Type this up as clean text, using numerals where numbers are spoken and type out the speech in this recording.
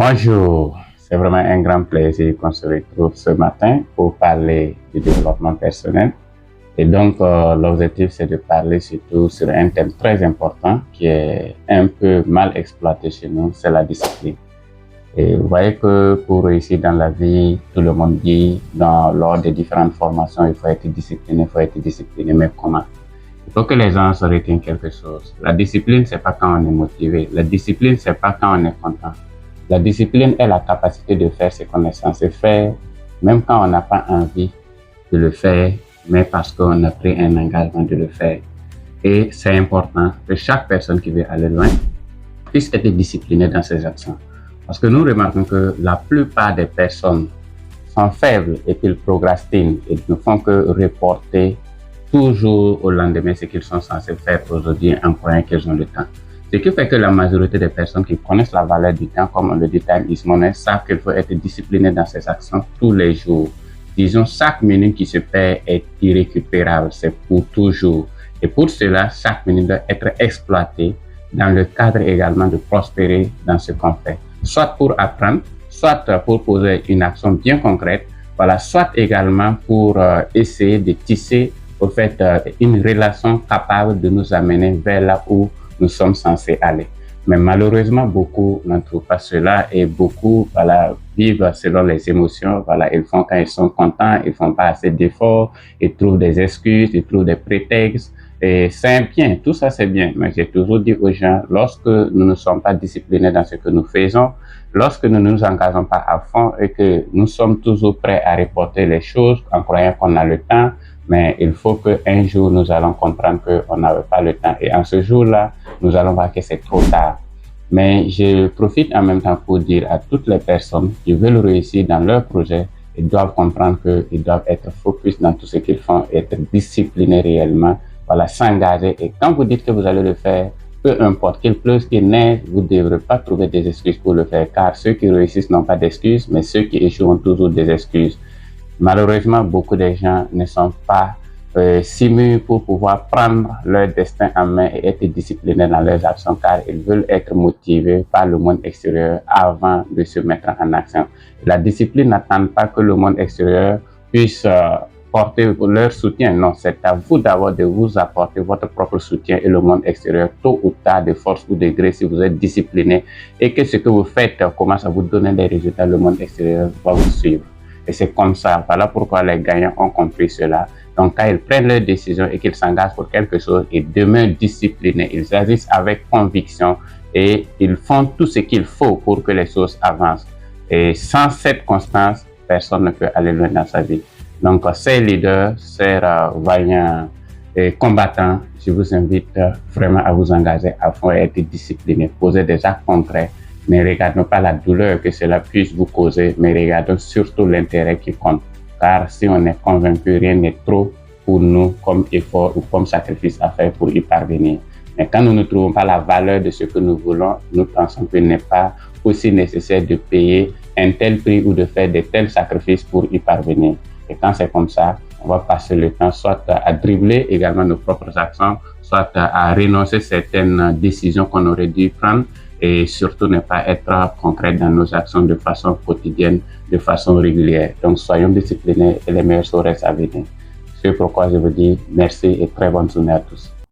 Bonjour, c'est vraiment un grand plaisir qu'on se retrouve ce matin pour parler du développement personnel. Et donc, l'objectif, c'est de parler surtout sur un thème très important qui est un peu mal exploité chez nous, c'est la discipline. Et vous voyez que pour réussir dans la vie, tout le monde dit, lors des différentes formations, il faut être discipliné, mais comment? Il faut que les gens se retiennent quelque chose. La discipline, c'est pas quand on est motivé. La discipline, c'est pas quand on est content. La discipline est la capacité de faire ce qu'on est censé faire, même quand on n'a pas envie de le faire, mais parce qu'on a pris un engagement de le faire. Et c'est important que chaque personne qui veut aller loin puisse être disciplinée dans ses actions. Parce que nous remarquons que la plupart des personnes sont faibles et qu'ils procrastinent et ne font que reporter toujours au lendemain ce qu'ils sont censés faire aujourd'hui en croyant qu'ils ont le temps. Ce qui fait que la majorité des personnes qui connaissent la valeur du temps, comme on le dit, time is money, savent qu'il faut être discipliné dans ses actions tous les jours. Disons, chaque minute qui se perd est irrécupérable, c'est pour toujours. Et pour cela, chaque minute doit être exploitée dans le cadre également de prospérer dans ce qu'on fait. Soit pour apprendre, soit pour poser une action bien concrète, voilà, soit également pour essayer de tisser au fait une relation capable de nous amener vers là où nous sommes censés aller. Mais malheureusement, beaucoup n'en trouvent pas cela et beaucoup vivent selon les émotions. Ils font quand ils sont contents, ils font pas assez d'efforts, ils trouvent des excuses, ils trouvent des prétextes. Et c'est bien, tout ça c'est bien. Mais j'ai toujours dit aux gens, lorsque nous ne sommes pas disciplinés dans ce que nous faisons, lorsque nous ne nous engageons pas à fond et que nous sommes toujours prêts à reporter les choses en croyant qu'on a le temps, mais il faut qu'un jour nous allons comprendre qu'on n'avait pas le temps. Et en ce jour-là, nous allons voir que c'est trop tard. Mais je profite en même temps pour dire à toutes les personnes qui veulent réussir dans leur projet, ils doivent comprendre qu'ils doivent être focus dans tout ce qu'ils font, être disciplinés réellement, s'engager. Et quand vous dites que vous allez le faire, peu importe qu'il pleuve, qu'il neige, vous ne devrez pas trouver des excuses pour le faire, car ceux qui réussissent n'ont pas d'excuses, mais ceux qui échouent ont toujours des excuses. Malheureusement, beaucoup de gens ne sont pas si mûrs pour pouvoir prendre leur destin en main et être disciplinés dans leurs actions, car ils veulent être motivés par le monde extérieur avant de se mettre en action. La discipline n'attend pas que le monde extérieur puisse porter leur soutien. Non, c'est à vous d'abord de vous apporter votre propre soutien et le monde extérieur, tôt ou tard, de force ou de gré, si vous êtes discipliné et que ce que vous faites commence à vous donner des résultats, le monde extérieur va vous suivre. Et c'est comme ça. Voilà pourquoi les gagnants ont compris cela. Donc, quand ils prennent leurs décisions et qu'ils s'engagent pour quelque chose, ils demeurent disciplinés. Ils agissent avec conviction et ils font tout ce qu'il faut pour que les choses avancent. Et sans cette constance, personne ne peut aller loin dans sa vie. Donc, ces leaders, ces vaillants et combattants, je vous invite vraiment à vous engager à fond et être disciplinés. Poser des actes concrets. Ne regardons pas la douleur que cela puisse vous causer, mais regardons surtout l'intérêt qui compte. Car si on est convaincu, rien n'est trop pour nous comme effort ou comme sacrifice à faire pour y parvenir. Mais quand nous ne trouvons pas la valeur de ce que nous voulons, nous pensons qu'il n'est pas aussi nécessaire de payer un tel prix ou de faire de tels sacrifices pour y parvenir. Et quand c'est comme ça, on va passer le temps soit à dribbler également nos propres actions, soit à renoncer à certaines décisions qu'on aurait dû prendre, et surtout ne pas être concret dans nos actions de façon quotidienne, de façon régulière. Donc soyons disciplinés et les meilleurs restent à venir. C'est pourquoi je vous dis merci et très bonne journée à tous.